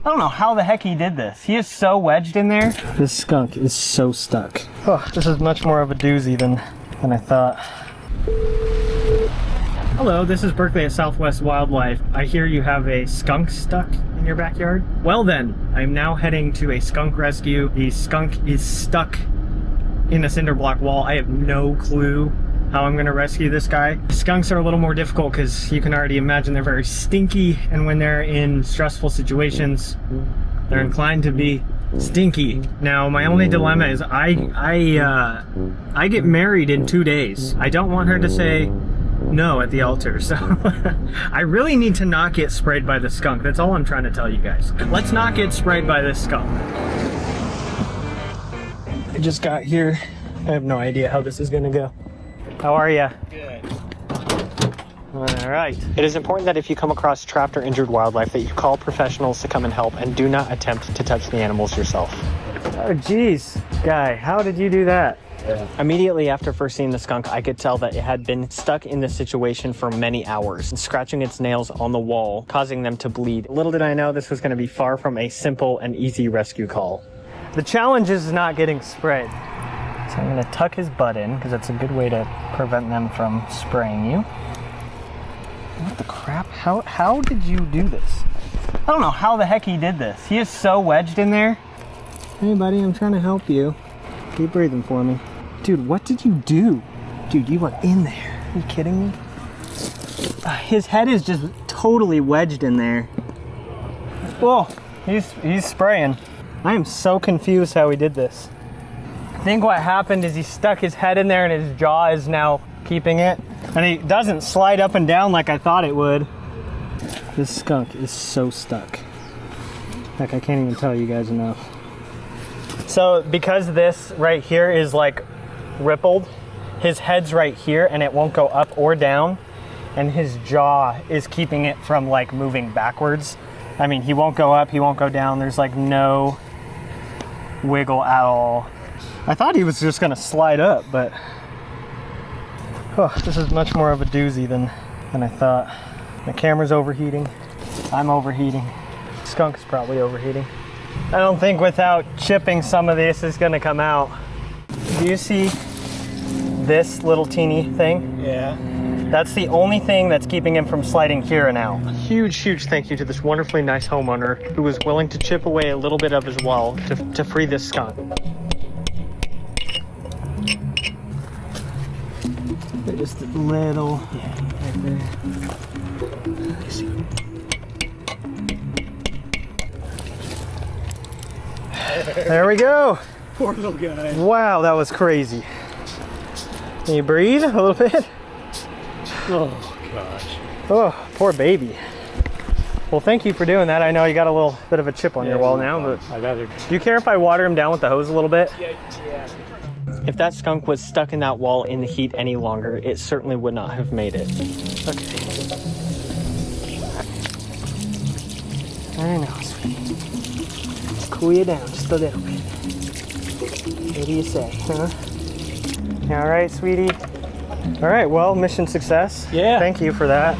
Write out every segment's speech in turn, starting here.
don't know how the heck he did this. He is so wedged in there. This skunk is so stuck. Oh, this is much more of a doozy than I thought. Hello, this is Berkeley at Southwest Wildlife. I hear you have a skunk stuck in your backyard. Well then, I'm now heading to a skunk rescue. The skunk is stuck in a cinder block wall. I have no clue how I'm gonna rescue this guy. Skunks are a little more difficult because you can already imagine they're very stinky, and when they're in stressful situations, they're inclined to be stinky. Now, my only dilemma is I get married in 2 days. I don't want her to say no at the altar, so I really need to not get sprayed by the skunk. That's all I'm trying to tell you guys. Let's not get sprayed by this skunk. I just got here. I have no idea how this is gonna go. How are you? Good. All right. It is important that if you come across trapped or injured wildlife that you call professionals to come and help, and do not attempt to touch the animals yourself. Oh geez, guy, how did you do that? Yeah. Immediately after first seeing the skunk, I could tell that it had been stuck in this situation for many hours, scratching its nails on the wall, causing them to bleed. Little did I know this was going to be far from a simple and easy rescue call. The challenge is not getting sprayed. So I'm going to tuck his butt in, because that's a good way to prevent them from spraying you. What the crap? How did you do this? I don't know how the heck he did this. He is so wedged in there. Hey buddy, I'm trying to help you. Keep breathing for me. Dude, what did you do? Dude, you are in there. Are you kidding me? His head is just totally wedged in there. Whoa, he's spraying. I am so confused how he did this. I think what happened is he stuck his head in there and his jaw is now keeping it. And he doesn't slide up and down like I thought it would. This skunk is so stuck. Heck, I can't even tell you guys enough. So because this right here is like rippled, his head's right here and it won't go up or down, and his jaw is keeping it from like moving backwards. I mean, he won't go up, he won't go down. There's like no wiggle at all. I thought he was just gonna slide up, but oh, this is much more of a doozy than I thought. The camera's overheating, I'm overheating, skunk's probably overheating. I don't think without chipping some of this is gonna come out. Do you see this little teeny thing? Yeah. That's the only thing that's keeping him from sliding here and out. Huge, huge thank you to this wonderfully nice homeowner who was willing to chip away a little bit of his wall to free this skunk. Just a little, yeah, right there. Let me see. There we go. Poor little guy. Wow, that was crazy. Can you breathe a little bit? Oh gosh. Oh, poor baby. Well, thank you for doing that. I know you got a little bit of a chip on your wall now, but I'd rather. Do you care if I water him down with the hose a little bit? Yeah. If that skunk was stuck in that wall in the heat any longer, it certainly would not have made it. Okay. I know, sweetie. Let's cool you down just a little bit. What do you say, huh? All right, sweetie. All right, well, mission success. Yeah. Thank you for that.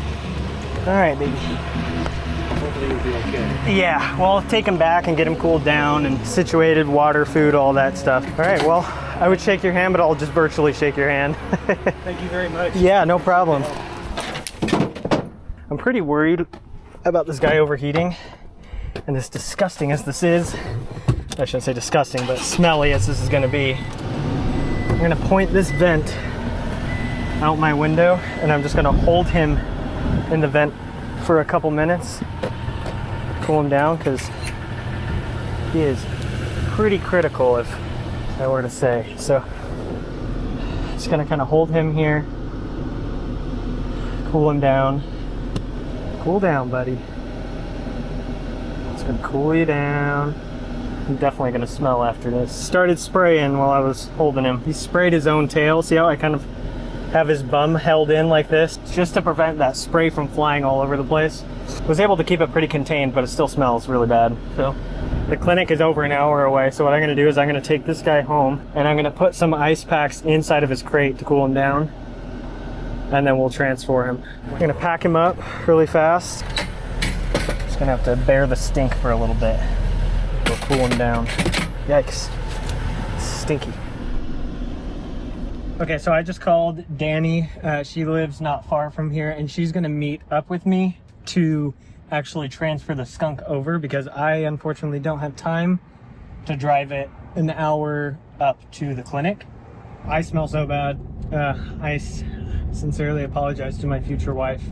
All right, baby. Hopefully he'll be okay. Yeah, well, take him back and get him cooled down and situated, water, food, all that stuff. All right, well, I would shake your hand, but I'll just virtually shake your hand. Thank you very much. Yeah, no problem. I'm pretty worried about this guy overheating, and as disgusting as this is, I shouldn't say disgusting, but smelly as this is gonna be, I'm gonna point this vent out my window, and I'm just gonna hold him in the vent for a couple minutes, cool him down, because he is pretty critical, if I were to say. So just gonna kind of hold him here, cool him down. Cool down, buddy. It's gonna cool you down. I'm definitely gonna smell after this. Started spraying while I was holding him. He sprayed his own tail. See how I kind of have his bum held in like this, just to prevent that spray from flying all over the place. Was able to keep it pretty contained, but it still smells really bad. So the clinic is over an hour away, so what I'm gonna do is I'm gonna take this guy home, and I'm gonna put some ice packs inside of his crate to cool him down, and then we'll transfer him. I'm gonna pack him up really fast. Just gonna have to bear the stink for a little bit. We'll cool him down. Yikes. Stinky. Okay, so I just called Danny. She lives not far from here, and she's gonna meet up with me to actually transfer the skunk over because I unfortunately don't have time to drive it an hour up to the clinic. I smell so bad. I sincerely apologize to my future wife.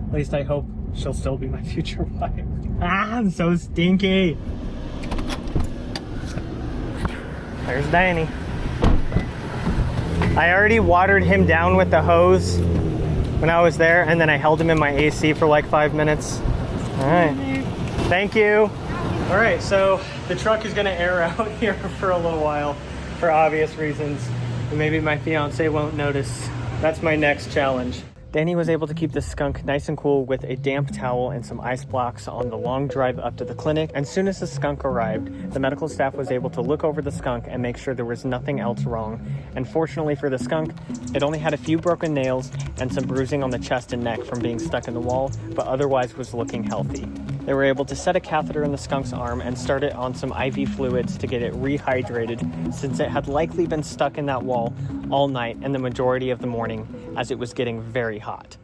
At least I hope she'll still be my future wife. Ah, I'm so stinky. There's Danny. I already watered him down with the hose when I was there, and then I held him in my AC for like 5 minutes. All right. Thank you. All right, so the truck is gonna air out here for a little while for obvious reasons. And maybe my fiance won't notice. That's my next challenge. Danny was able to keep the skunk nice and cool with a damp towel and some ice blocks on the long drive up to the clinic. And as soon as the skunk arrived, the medical staff was able to look over the skunk and make sure there was nothing else wrong. And fortunately for the skunk, it only had a few broken nails and some bruising on the chest and neck from being stuck in the wall, but otherwise was looking healthy. They were able to set a catheter in the skunk's arm and start it on some IV fluids to get it rehydrated, since it had likely been stuck in that wall all night and the majority of the morning as it was getting very hot.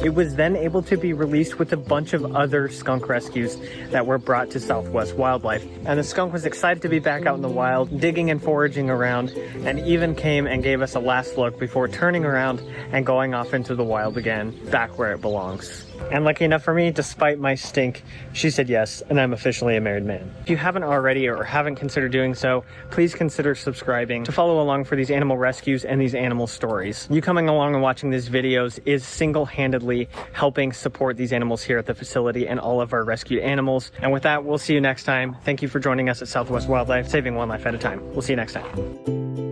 It was then able to be released with a bunch of other skunk rescues that were brought to Southwest Wildlife. And the skunk was excited to be back out in the wild, digging and foraging around, and even came and gave us a last look before turning around and going off into the wild again, back where it belongs. And lucky enough for me, despite my stink, she said yes, and I'm officially a married man. If you haven't already or haven't considered doing so, please consider subscribing to follow along for these animal rescues and these animal stories. You coming along and watching these videos is single-handedly helping support these animals here at the facility and all of our rescued animals. And with that, we'll see you next time. Thank you for joining us at Southwest Wildlife, saving one life at a time. We'll see you next time.